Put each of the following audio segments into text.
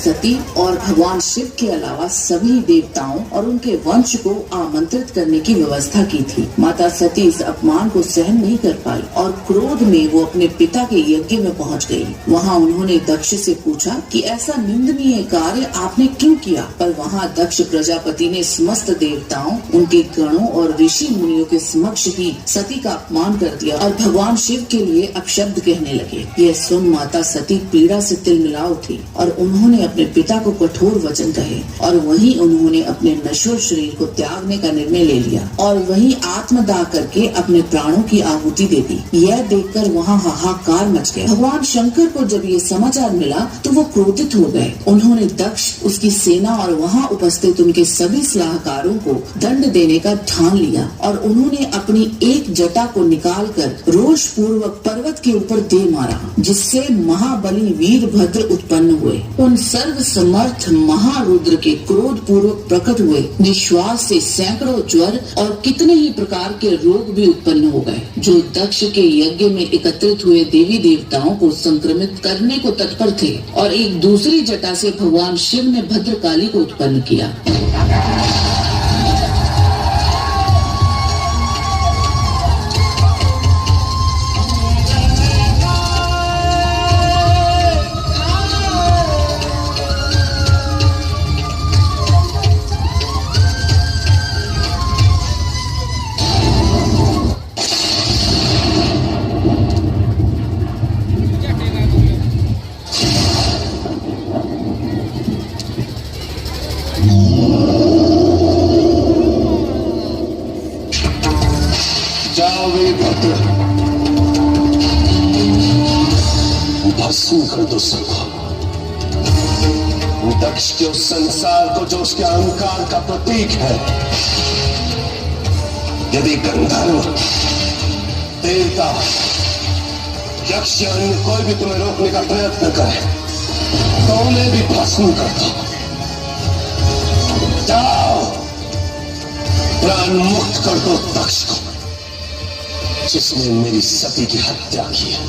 सती और भगवान शिव के अलावा सभी देवताओं और उनके वंश को आमंत्रित करने की व्यवस्था की थी। माता सती इस अपमान को सहन नहीं कर पाई और क्रोध में वो अपने पिता के यज्ञ में पहुंच गई। वहां उन्होंने दक्ष से पूछा कि ऐसा निंदनीय कार्य आपने क्यों किया, पर वहां दक्ष प्रजापति ने समस्त देवताओं, उनके गणों और ऋषि मुनियों के समक्ष ही सती का अपमान कर दिया और भगवान शिव के लिए अपशब्द कहने लगे। यह सुन माता सती पीड़ा से तिलमिला उठी और उन्होंने अपने पिता को कठोर वचन कहे और वहीं उन्होंने अपने नश्वर शरीर को त्यागने का निर्णय ले लिया और वहीं आत्मदाह करके अपने प्राणों की आहुति दे दी। यह देखकर वहाँ हाहाकार मच गया। भगवान शंकर को जब ये समाचार मिला तो वो क्रोधित हो गए। उन्होंने दक्ष, उसकी सेना और वहाँ उपस्थित उनके सभी सलाहकारों को दंड देने का ठान लिया और उन्होंने अपनी एक जटा को निकालकर रोष पूर्वक पर्वत के ऊपर दे मारा, जिससे महाबली वीरभद्र उत्पन्न हुए। उन सर्व समर्थ महारुद्र के क्रोध पूर्वक प्रकट हुए निश्वास से सैकड़ों ज्वर और कितने ही प्रकार के रोग भी उत्पन्न हो गए, जो दक्ष के यज्ञ में एकत्रित हुए देवी देवताओं को संक्रमित करने को तत्पर थे। और एक दूसरी जटा से भगवान शिव ने भद्रकाली को उत्पन्न किया। भस्म कर दो सबको। दक्ष के उस संसार को जो उसके अहंकार का प्रतीक है। यदि गंधर्व, देवता, यक्ष या अन्य कोई भी तुम्हें रोकने का प्रयत्न करे तो उन्हें भी भस्म कर दो। जाओ, प्राण मुक्त कर दो दक्ष को, जिसने मेरी सती की हत्या की है।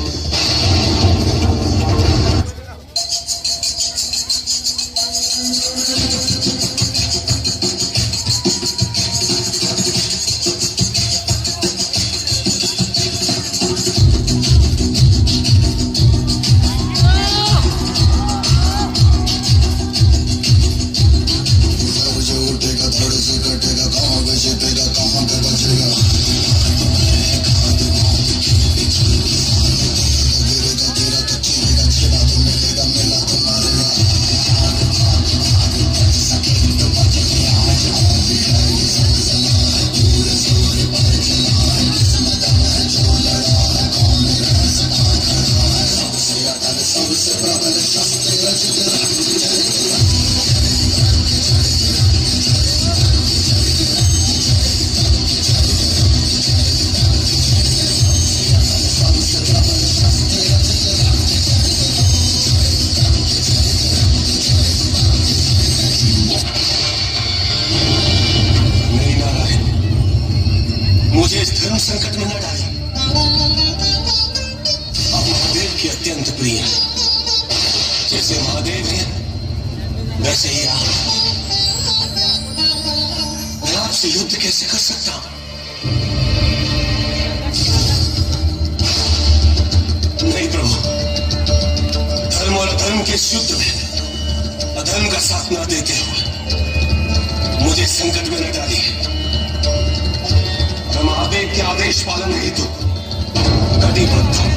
मुझे इस धर्म संकट में न डालें। आप महादेव की अत्यंत प्रिय है। जैसे महादेव है वैसे ही आप। मैं आपसे युद्ध कैसे कर सकता हूं? नहीं प्रभु, धर्म और अधर्म के इस युद्ध में अधर्म का साथ न देते हुए मुझे संकट में न डालिए। मैं महादेव के आदेश पालन हेतु कटिबद्ध हूं।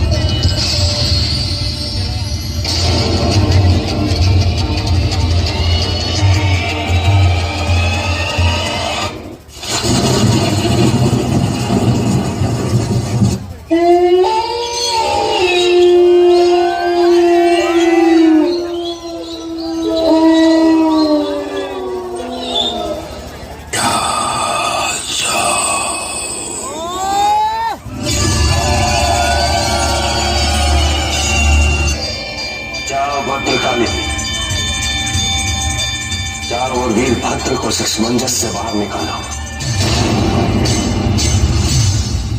चारों ओर वीरभद्र को असमंजस से बाहर निकाला।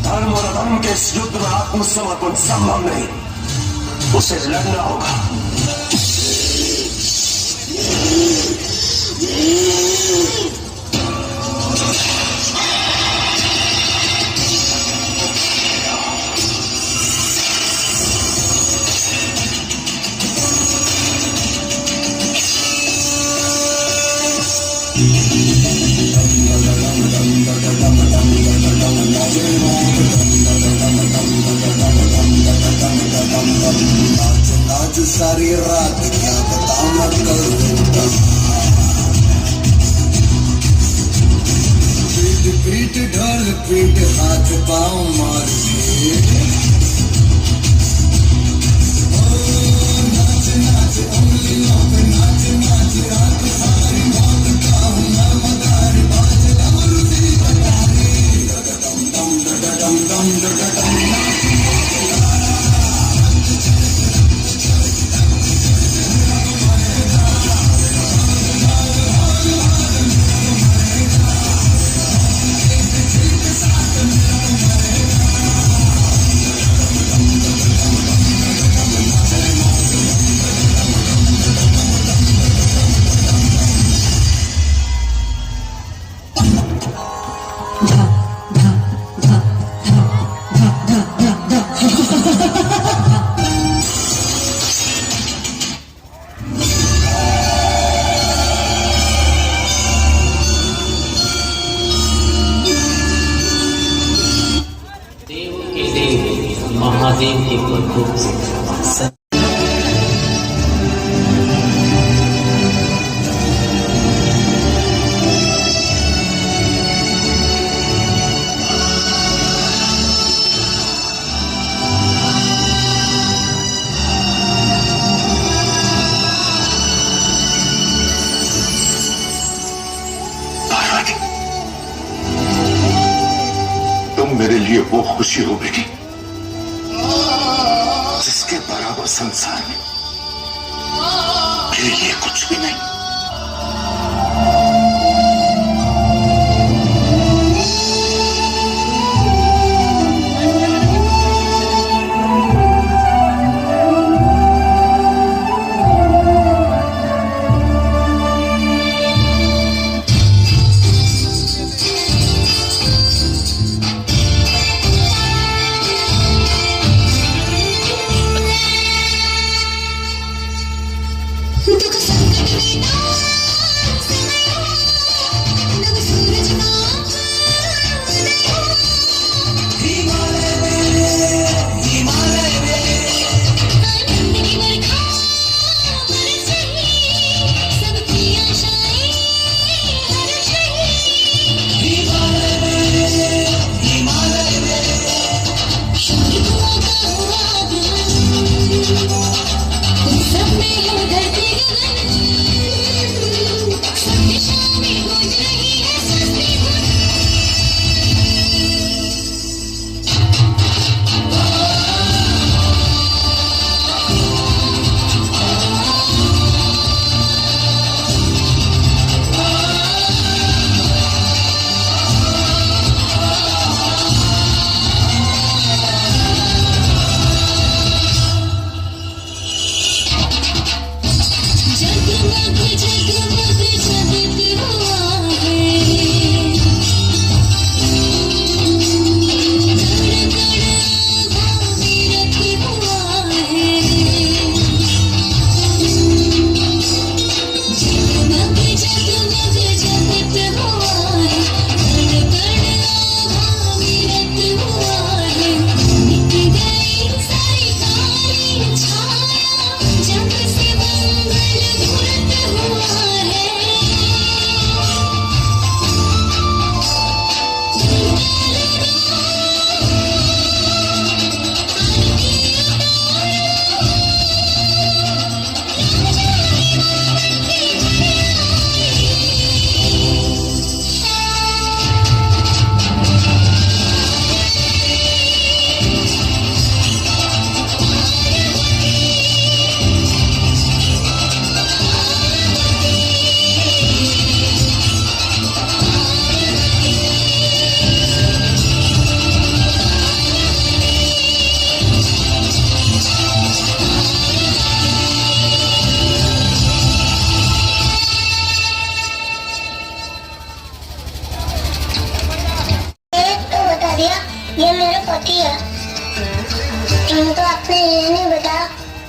धर्म और अधर्म के इस युद्ध में आत्मसमर्पण संभव नहीं, उसे लड़ना होगा। आज सारी रात क्या बताऊं मैं करूं पीट पीट ढोल पीट हाथ पाँव मार नाच नाच उंगलियों पे नाच नाच रात सारी मौत का हूं मैं मदारी बाज डमरू सी कटारी डम डम डम डम डम महादेव के प्रकोप से तुम मेरे लिए वो खुशी हो बेटी जिसके बराबर संसार में मेरे लिए कुछ भी नहीं। दुख संकट में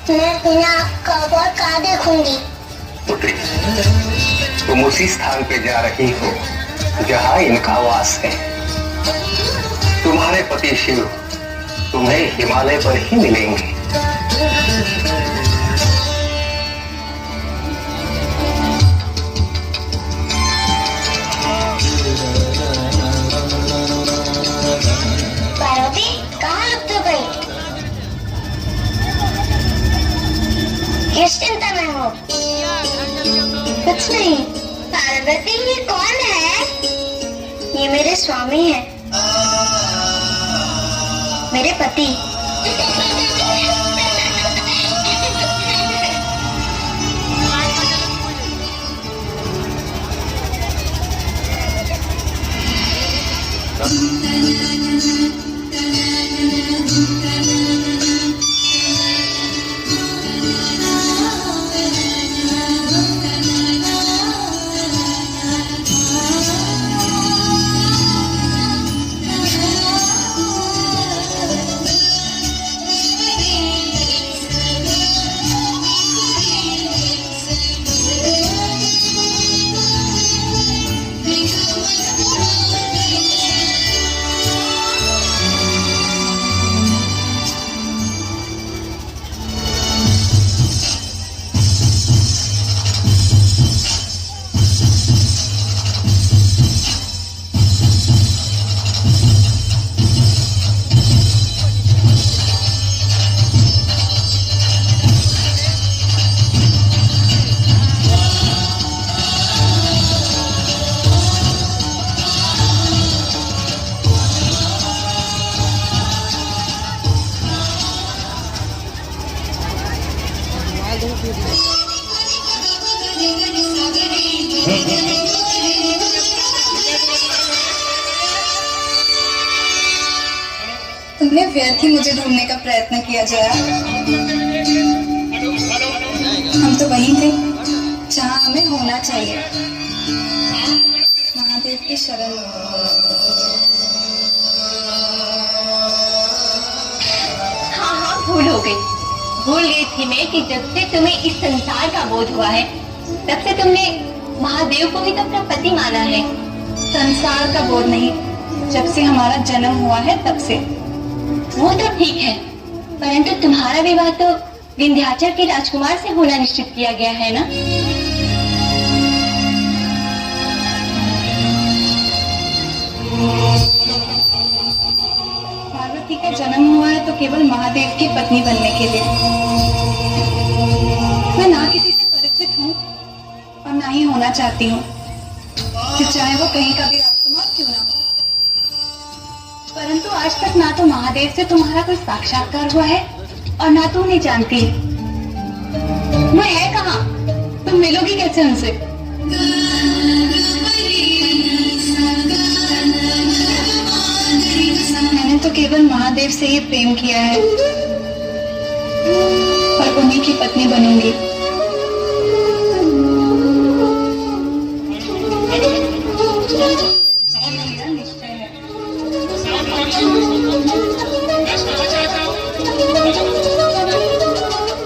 मैं बिना कब और कहाँ देखूंगी। पुत्री, तुम उसी स्थान पे जा रही हो जहाँ इनका वास है। तुम्हारे पति शिव तुम्हें हिमालय पर ही मिलेंगे। पार्वती कहाँ लुप्त हो गई? किस चिंता में हो? कुछ नहीं। पार्वती ये कौन है? ये मेरे स्वामी हैं, मेरे पति। तुमने व्यर्थ ही मुझे ढूंढने का प्रयत्न किया जया। हम तो वहीं थे जहाँ हमें होना चाहिए। महादेव की शरण लो। हाँ, भूल हो गई। भूल गई थी मैं कि जब से तुम्हें इस संसार का बोध हुआ है तब से तुमने महादेव को ही तो अपना पति माना है। संसार का बोध नहीं, जब से हमारा जन्म हुआ है तब से। वो तो ठीक है, परंतु तुम्हारा विवाह तो विंध्याचल के राजकुमार से होना निश्चित किया गया है ना? पार्वती का जन्म हुआ है तो केवल महादेव की पत्नी बनने के लिए। मैं ना किसी से परिचित हूँ और ना ही होना चाहती हूँ, फिर चाहे वो कहीं का भी राजकुमार क्यों ना हो। परंतु आज तक ना तो महादेव से तुम्हारा कोई साक्षात्कार हुआ है और ना तो उन्हें जानती। वो है कहाँ? तुम मिलोगी कैसे उनसे? मैंने तो केवल महादेव से ही प्रेम किया है और उन्हीं की पत्नी बनूंगी। मेरा निश्चय है।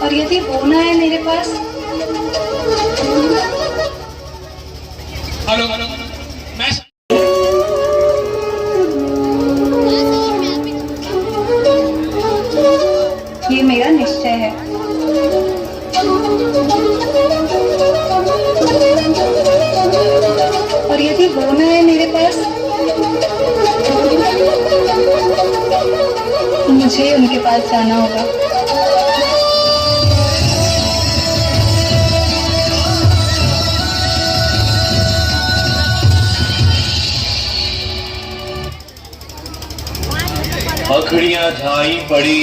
और यदि होना है मेरे पास, हेलो मैं ये मेरा निश्चय है। और यदि होना है मेरे पास, मुझे उनके पास जाना होगा। अखड़ियां झाई पड़ी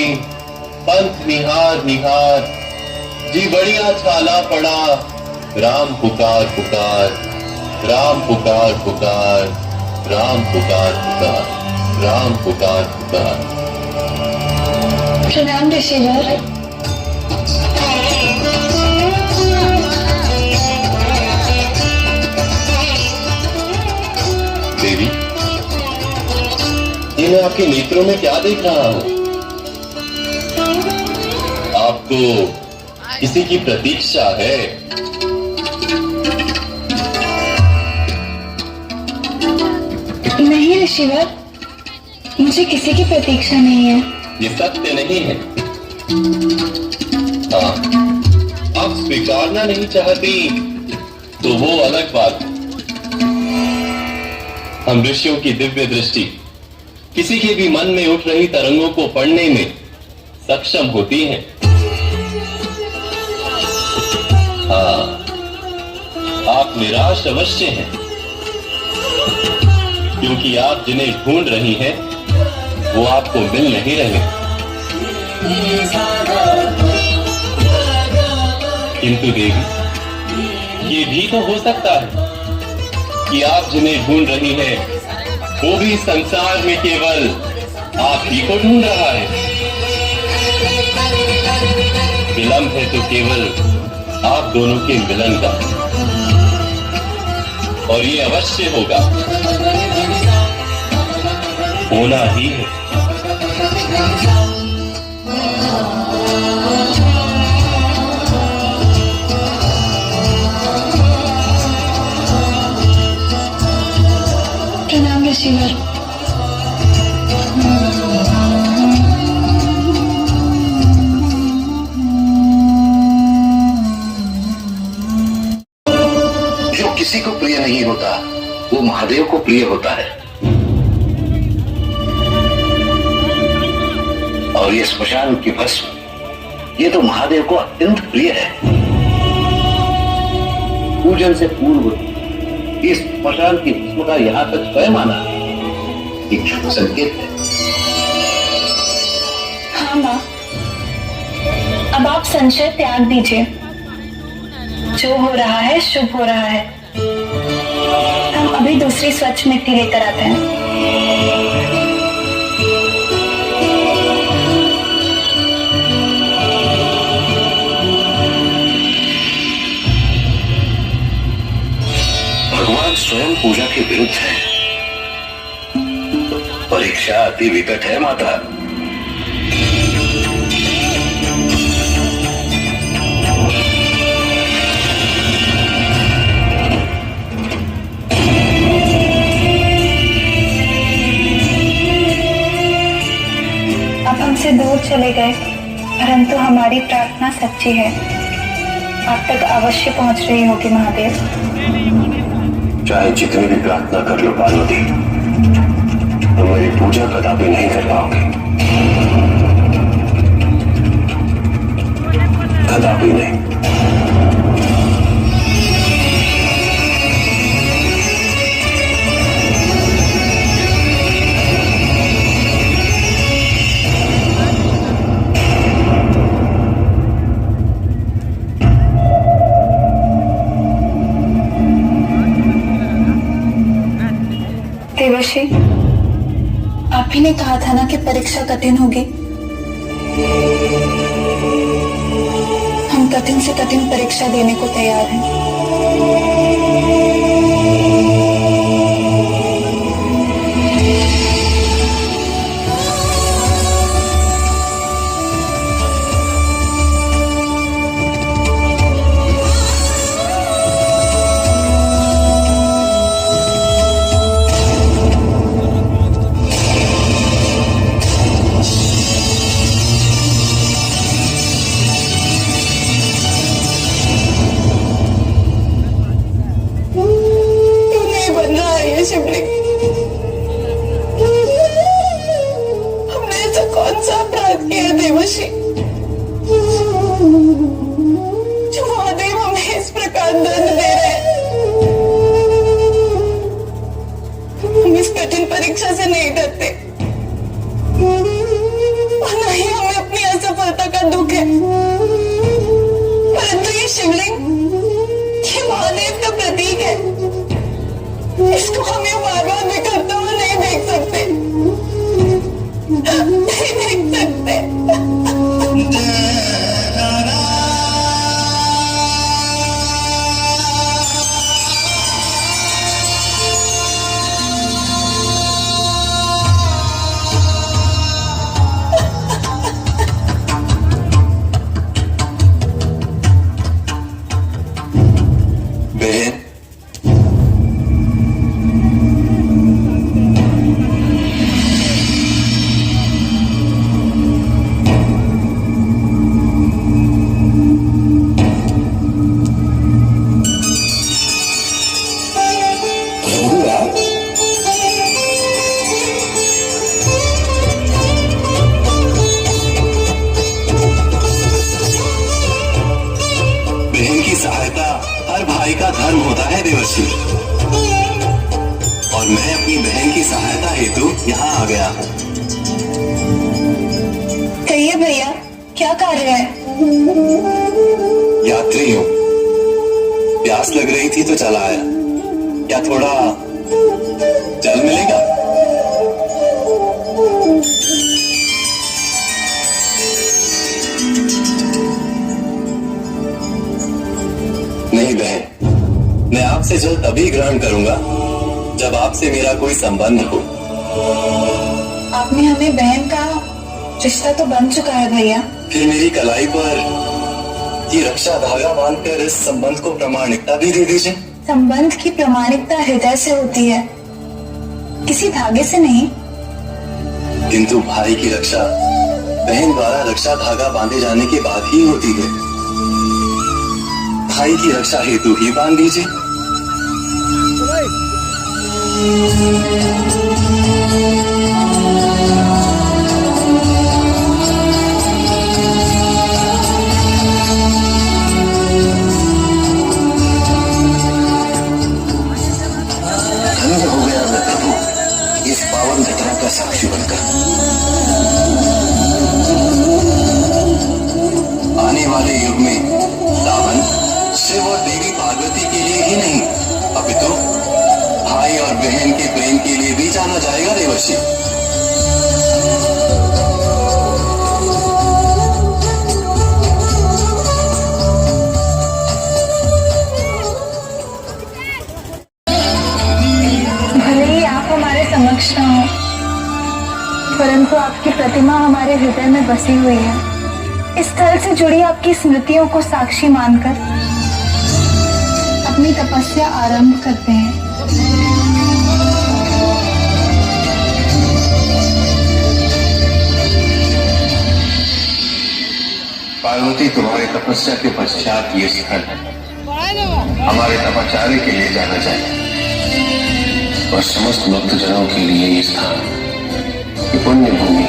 पंथ निहार निहार, जी बढ़िया छाला पड़ा राम पुकार पुकार, राम पुकार पुकार, राम पुकार पुकार, राम पुकार पुकार। प्रणाम ऋषिवर। देवी, ये मैं आपके नेत्रों में क्या देख रहा हूँ? आपको किसी की प्रतीक्षा है। नहीं ऋषिवर, मुझे किसी की प्रतीक्षा नहीं है। ये सत्य नहीं है। हाँ, आप स्वीकारना नहीं चाहती तो वो अलग बात है। हम ऋषियों की दिव्य दृष्टि किसी के भी मन में उठ रही तरंगों को पढ़ने में सक्षम होती है। हाँ, आप निराश अवश्य हैं, क्योंकि आप जिन्हें ढूंढ रही हैं वो आपको मिल नहीं रहे। किंतु देवी, ये भी तो हो सकता है कि आप जिन्हें ढूंढ रही हैं वो भी संसार में केवल आप ही को ढूंढ रहा है। विलंब है तो केवल आप दोनों के मिलन का, और ये अवश्य होगा, होना ही है। प्रणाम ऋषिवर। जो किसी को प्रिय नहीं होता वो महादेव को प्रिय होता है, और ये स्मशान की भस्म ये तो महादेव को अत्यंत प्रिय है। पूजन से पूर्व इस स्मशान की भस्म का यहां तक स्वयं आना एक शुभ संकेत है। हाँ माँ, अब आप संशय त्याग दीजिए। जो हो रहा है शुभ हो रहा है। हम अभी दूसरी स्वच्छ मिट्टी लेकर आते हैं। भगवान स्वयं पूजा के विरुद्ध है। परीक्षा अति विकट है माता। आप हमसे दूर चले गए, परंतु हमारी प्रार्थना सच्ची है। आप तक अवश्य पहुंच रही होगी महादेव। चाहे जितनी भी प्रार्थना कर लो पार्वती, तो मेरी पूजा कदापि नहीं कर पाओगे, कदापि नहीं। देवर्षि, आप ही ने कहा था ना कि परीक्षा कठिन होगी। हम कठिन से कठिन परीक्षा देने को तैयार हैं। शिवलिंग, हमने ऐसा कौन सा अपराध किया है देवर्षि, जो महादेव हमें इस प्रकार दंड दे रहे हैं? हम इस कठिन परीक्षा से नहीं डरते, और न ही हमें अपनी असफलता का दुख है, परंतु ये शिवलिंग, ये महादेव का प्रतीक है। इसको हमें बार बार बिखरता हुआ नहीं देख सकते, नहीं देख सकते। बहन की सहायता हेतु यहाँ आ गया हूँ। कहिए भैया, क्या कार्य है? यात्री हूँ, प्यास लग रही थी तो चला आया। क्या थोड़ा जल मिलेगा? नहीं बहन, मैं आपसे जल तभी ग्रहण करूंगा जब आपसे मेरा कोई संबंध हो। आपने हमें बहन का रिश्ता तो बन चुका है भैया। फिर मेरी कलाई पर ये रक्षा धागा बांधकर इस संबंध को प्रामाणिकता भी दे दीजिए। संबंध की प्रामाणिकता हृदय से होती है, किसी धागे से नहीं। किंतु भाई की रक्षा बहन द्वारा रक्षा धागा बांधे जाने के बाद ही होती है। भाई की रक्षा हेतु ही बांध दीजिए। धन्य हो गया मैं प्रभु इस पावन घटना का साक्षी बनकर। आने वाले युग में रावण शिव और देवी पार्वती के लिए ही नहीं अपितु भाई और बहन के प्रेम के लिए भी जाना जाएगा देवर्षि। भले ही आप हमारे समक्ष न हो, परंतु आपकी प्रतिमा हमारे हृदय में बसी हुई है। इस स्थल से जुड़ी आपकी स्मृतियों को साक्षी मानकर अपनी तपस्या आरंभ करते हैं। पार्वती, तुम्हारे तपस्या के पश्चात ये स्थल हमारे तपचार्य के लिए जाना चाहिए और समस्त भक्तजनों के लिए ये स्थान, ये पुण्य भूमि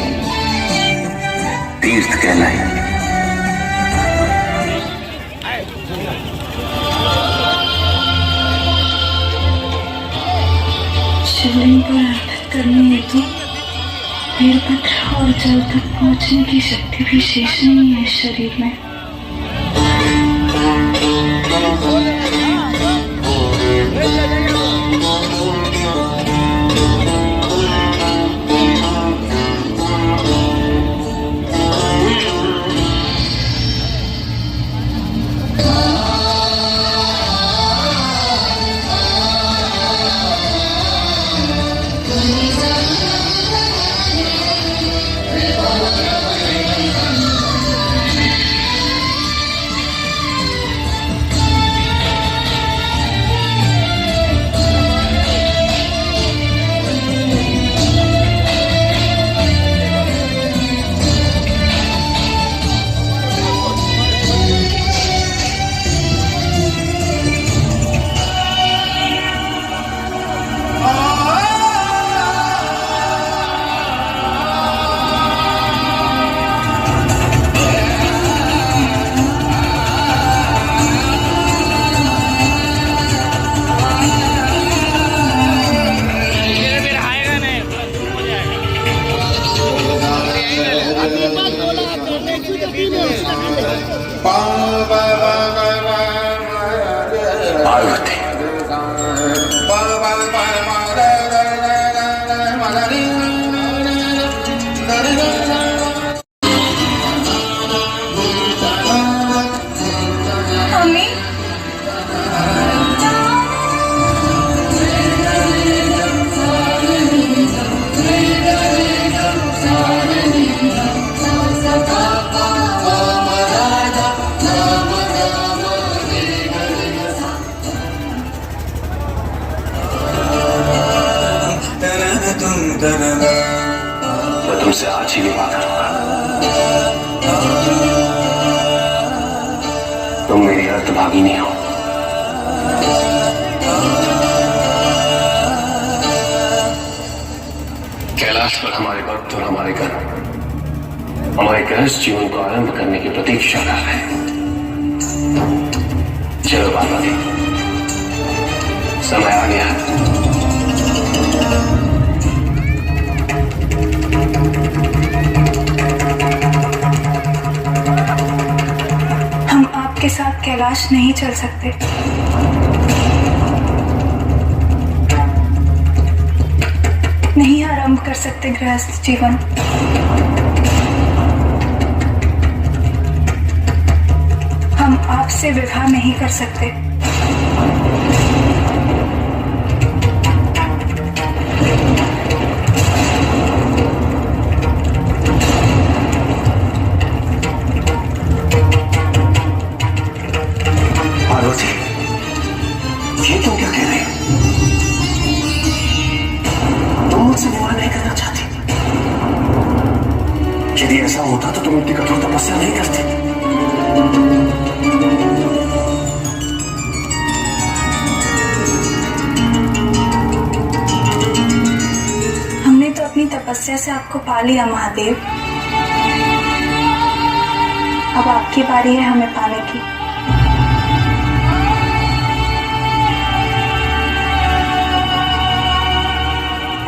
तीर्थ कहलाएगी। शिवलिंग पर अर्पित करने हेतु बेलपत्र और जल तक पहुंचने की शक्ति भी शेष नहीं है इस शरीर में। पार्वती, मैं तुमसे आज ही विवाह करूंगा। तुम मेरी अर्धभागिनी हो। कैलाश पर हमारे भक्त और हमारे गण हमारे गृहस्थ जीवन को आरंभ करने की प्रतीक्षा कर रहे हैं। चलो पार्वती, समय आ गया है। कैलाश नहीं चल सकते। नहीं आरंभ कर सकते गृहस्थ जीवन। हम आपसे विवाह नहीं कर सकते। पार्वती, ये तुम क्या कह रहे हो? तुम मुझसे विवाह नहीं करना चाहती? यदि ऐसा होता तो तुम इतनी कठोर तपस्या नहीं करती। हमने तो अपनी तपस्या से आपको पा लिया महादेव। अब आपकी बारी है हमें पाने की।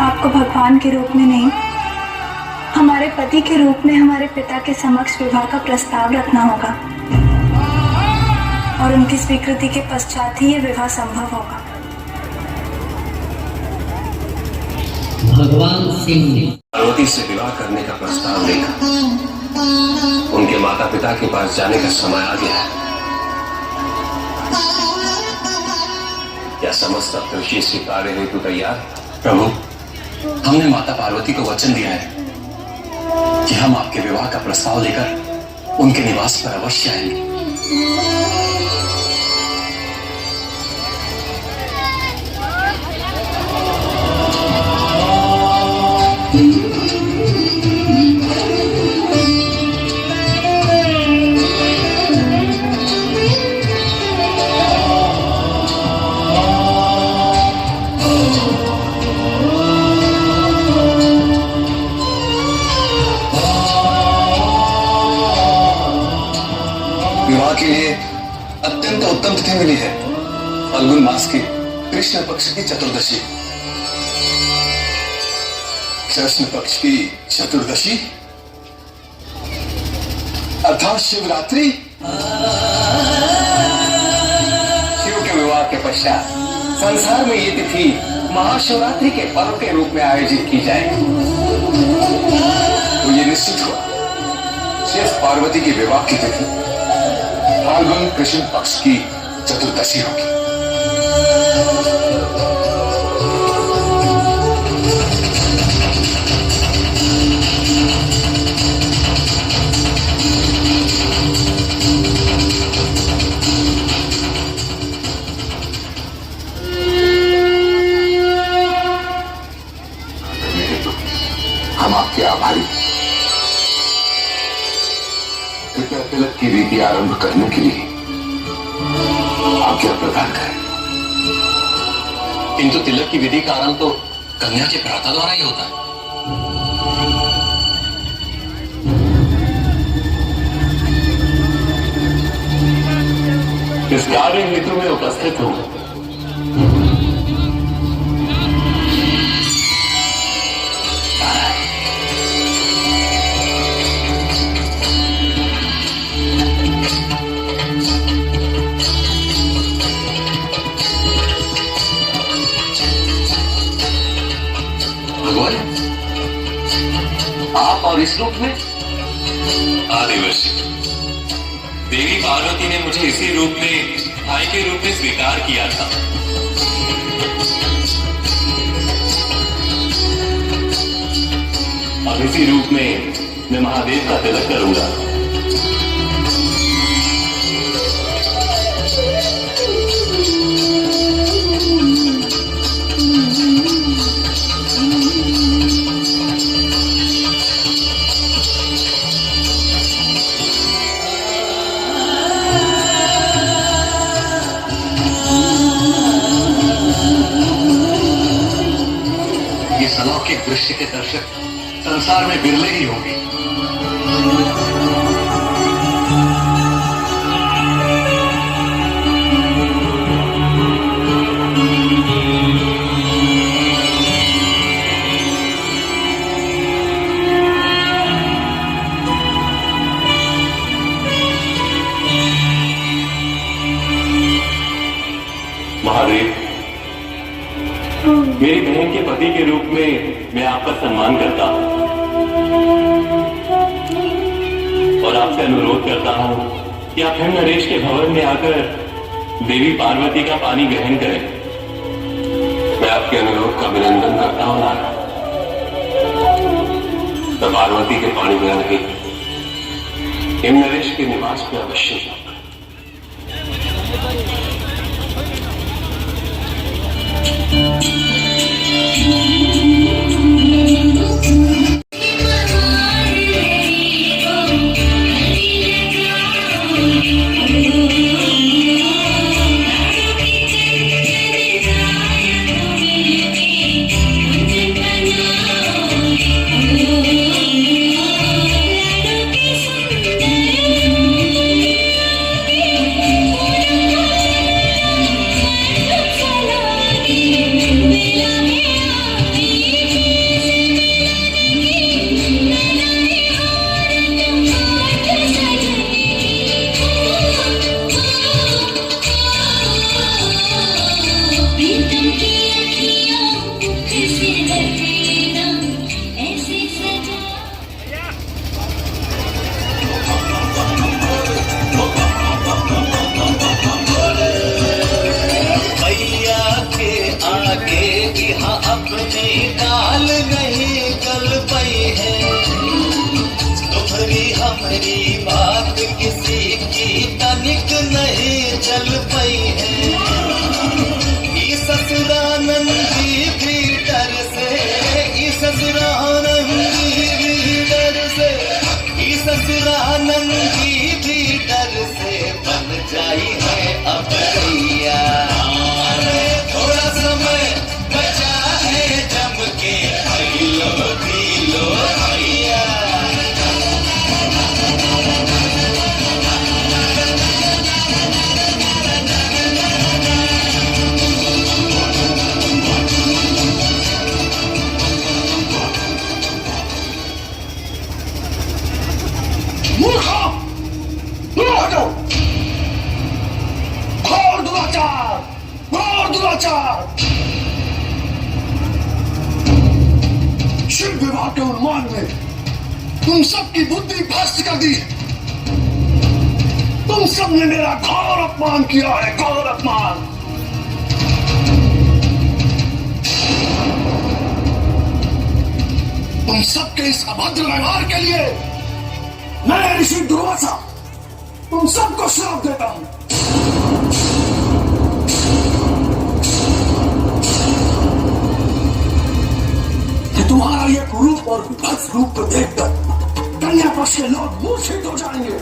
आपको भगवान के रूप में नहीं, हमारे पति के रूप में हमारे पिता के समक्ष विवाह का प्रस्ताव रखना होगा और उनकी स्वीकृति के पश्चात ही ये विवाह संभव होगा। भगवान सिंह ने पार्वती से विवाह करने का प्रस्ताव लेकर उनके माता पिता के पास जाने का समय आ गया है। क्या समस्त सप्तऋषि स्वीकार हेतु तैयार? प्रभु, हमने माता पार्वती को वचन दिया है कि हम आपके विवाह का प्रस्ताव लेकर उनके निवास पर अवश्य आएंगे। विवाह के लिए अत्यंत उत्तम तिथि मिली है, फाल्गुन मास की कृष्ण पक्ष की चतुर्दशी। कृष्ण पक्ष की चतुर्दशी अर्थात शिवरात्रि। शिव के विवाह के पश्चात संसार में ये तिथि महाशिवरात्रि के पर्व के रूप में आयोजित की जाए तो ये निश्चित हुआ शिव पार्वती के विवाह की तिथि फाल्गुन कृष्ण पक्ष की चतुर्दशी होगी। हम आपके आभारी। कृपया तिलक की रीति आरंभ करने के लिए आज्ञा प्रदान करें। किंतु तिलक की विधि का आरंभ तो कन्या के भ्राता द्वारा ही होता है। इस कार्य हेतु में उपस्थित हूं। आप और इस रूप में? आदिवर्षी, देवी पार्वती ने मुझे इसी रूप में भाई के रूप में स्वीकार किया था। अब इसी रूप में मैं महादेव का तिलक करूंगा। इस अलौकिक दृश्य के दर्शक संसार में बिरले ही होंगे। मेरी बहन के पति के रूप में मैं आपका सम्मान करता हूं और आपसे अनुरोध करता हूं कि आप हिम नरेश के भवन में आकर देवी पार्वती का पानी ग्रहण करें। मैं आपके अनुरोध का अभिनंदन करता हूं नारायण। तो पार्वती के पानी ग्रहण के हिम नरेश के निवास में अवश्य जाऊंगा। शिव विवाह के उन्माद में तुम सबकी बुद्धि भ्रष्ट कर दी। तुम सबने मेरा घोर अपमान किया है, घोर अपमान। तुम सबके इस अभद्र व्यवहार के लिए मैं ऋषि दुर्वासा तुम सबको श्राप देता हूं। तुम्हारा ये कुरूप और भद्र रूप को देखकर कन्या पक्ष के लोग मूर्छित हो जाएंगे।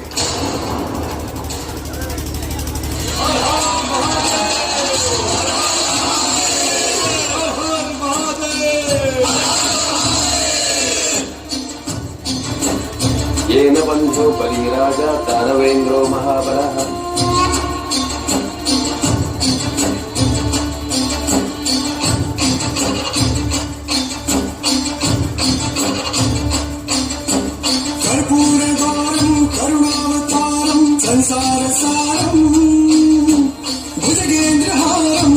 ये न बंधो परिराजा दानवेन्द्रो महाबलः संसार सारम भुजगेन्द्रहारम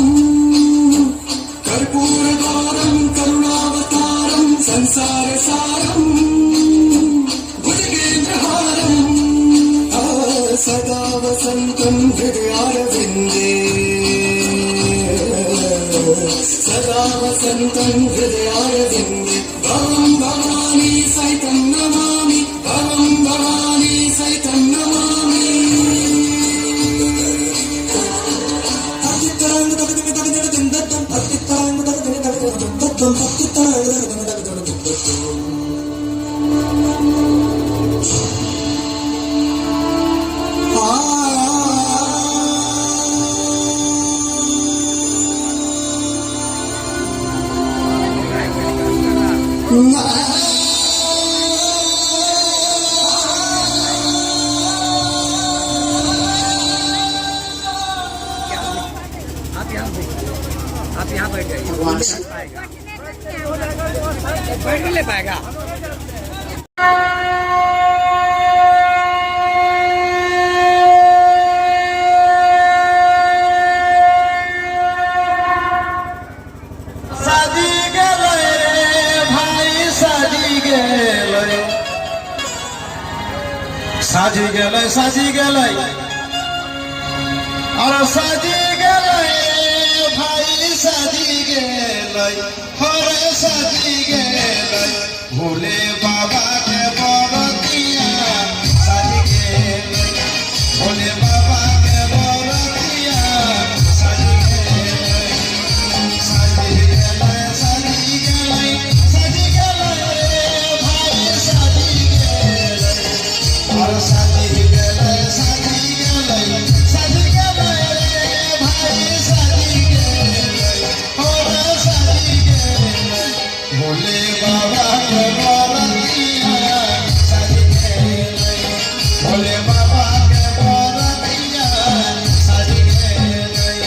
कर्पूर गौरम करुणावतारम संसार सारम भुजगेन्द्रहारम सदा वसंतम हृदयारविंदे सदा वसंतम हृदयारविंदे भवं भवानी सहितं नमामि भवं भवानी सहितं नमामि। भगवान शिव बैठ नहीं ले पाएगा। शादी साजी गेलै और साजी गेलै भाई साजी गेलै हरे साजी गेलै भोले बाबा के बरतिया साजी गेलै भोले बाबा के बरतिया साजी गेलै साजी गेलै साजी गेलै साजी गेलै भाई साजी गेलै और साजी गेलै साजी गेलै साजी गेलै भाई साजी गेलै और साजी गेलै भोले बाबा के बरतिया साजी गेलै भोले बाबा के बरतिया साजी गेलै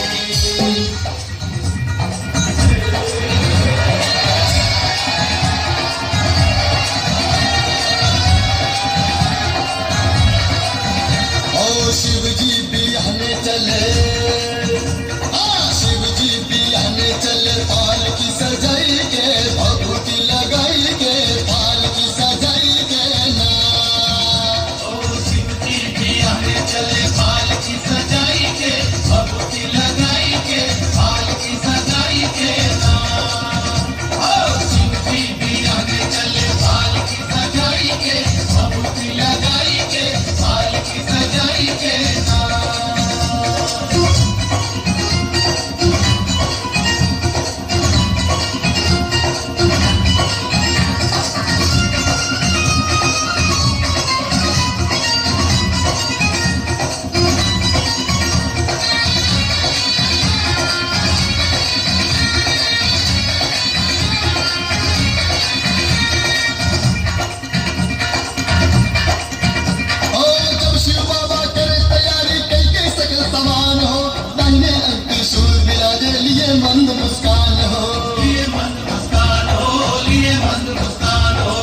ओ शिव जी बिहाने चले शिव जी बिहाने चले पाल की सजाई के भभूति लगाई के पाल की सजाई के ना ओ शिव जी बिहाने चले पाल की सजाई के भभूति लगाई के पाल की सजाई के ना ओ शिव जी बिहाने चले पाल की सजाई के भभूति लगाई के पाल की सजाई के ना ओ जब शिव बाबा करे तैयारी कई के सकल समान हो दाहिने अंक सूर विराजे लिए मंद मुस्कान हो लिए मंद मुस्कान हो लिए मंद मुस्कान हो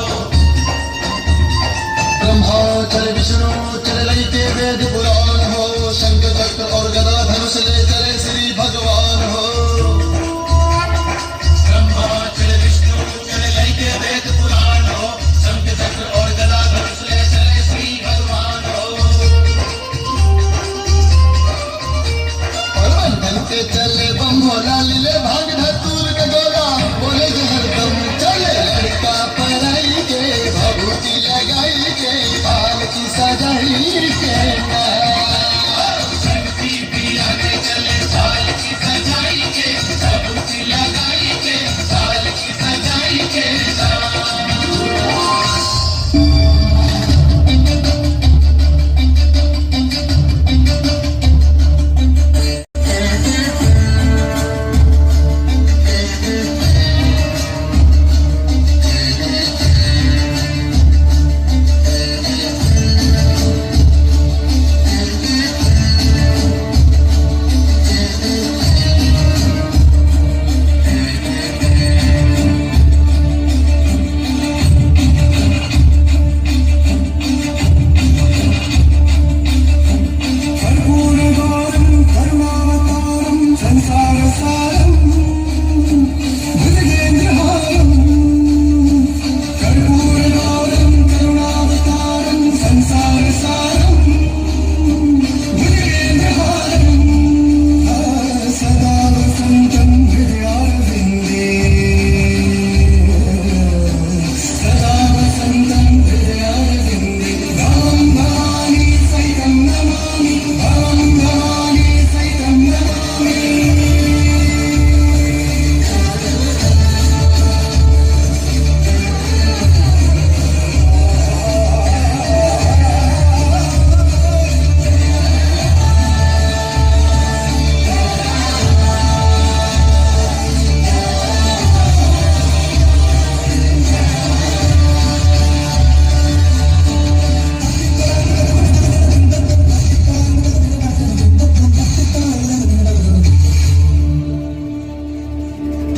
ब्रह्मा चले विष्णु चले लैते वेद पुराण हो शंख चक्र और गदा धनुष ले चले श्री भगवान हो ब्रह्मा चले विष्णु चले लैते वेद पुराण हो शंख चक्र और गदा धनुष ले चले श्री भगवान हो और बंधन के चले बम भोला लीले भाग धतूर के गोला बोले हरदम चले लड़का पराई के भभूति लगाई के पाल की सजाई के ना शिव जी बिहाने चले पाल की सजाई के भभूति लगाई के पाल की सजाई के ना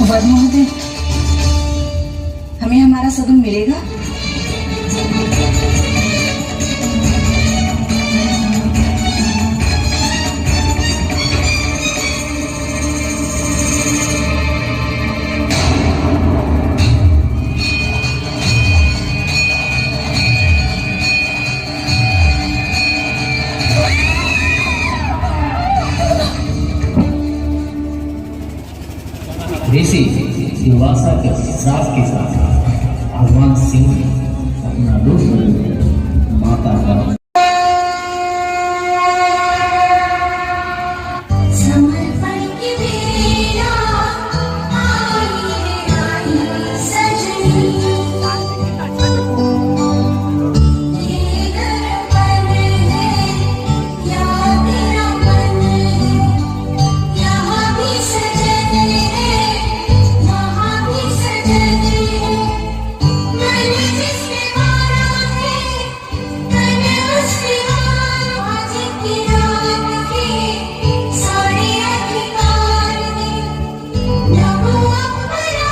वर महोदय, हमें हमारा सगुन मिलेगा? दुर्वासा के श्राप के साथ भगवान शिव ने अपना रूप बदल माता का समर्पण की बेला आई है आई सजनी ये दर्पण है या तेरा मन यहाँ भी सजन है वहाँ भी सजन है मन जिसने मारा है तन उसने मारा आज की रात के सारे अधिकार ने नभ अपना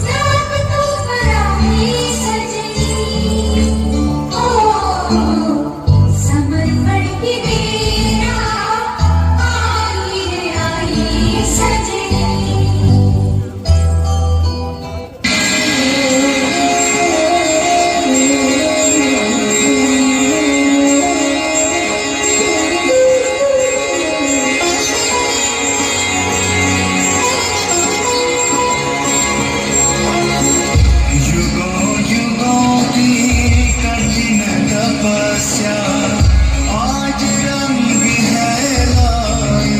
नभ तो पराई सजनी ओ समर्पण की बेला आई है आई सजनी युगों युगों की कठिन तपस्या आज रंग है लाई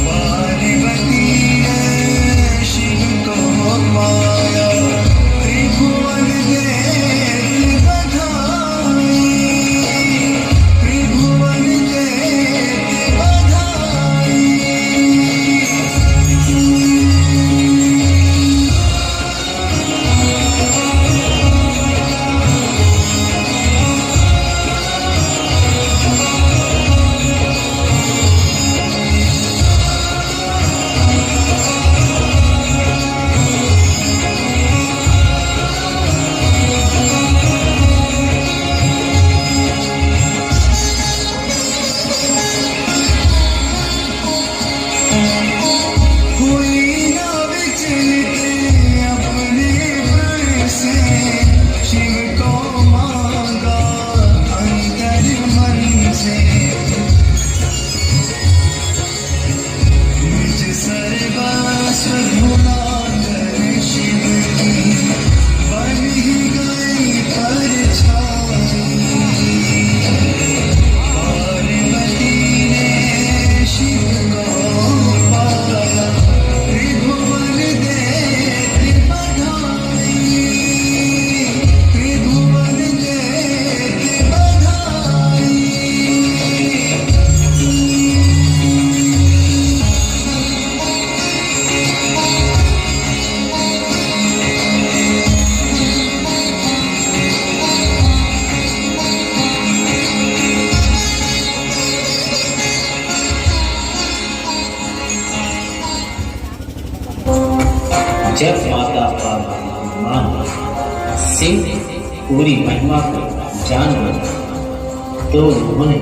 पार्वती ने शिव को पाया त्रिभुवन देव बधाई त्रिभुवन देव बधाई कोई ना विचलित अपने प्रण से शिव को मांगा अंतर मन से निज सर्वस्व भुलाकर शिव की बन ही गई परछाई पार्वती ने शिव को पाया त्रिभुवन देव बधाई त्रिभुवन देव बधाई जब माता का मान सिंह पूरी महिमा को जान बना तो उन्होंने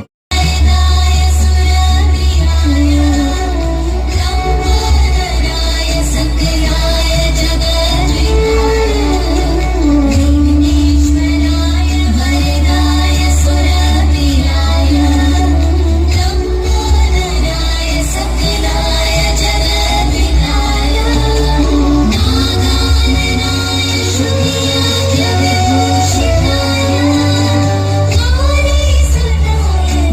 नाय सुरभिराय लंबोदराय सकलाय जगद्विहाय विघ्नेश्वराय वरदाय सुरभिराय लंबोदराय सकलाय जगद्विहाय नागाननाय शुक्लाय विभूषिताय गौरी सुताय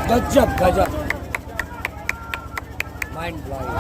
गजब गजब माइंड ब्लोइंग।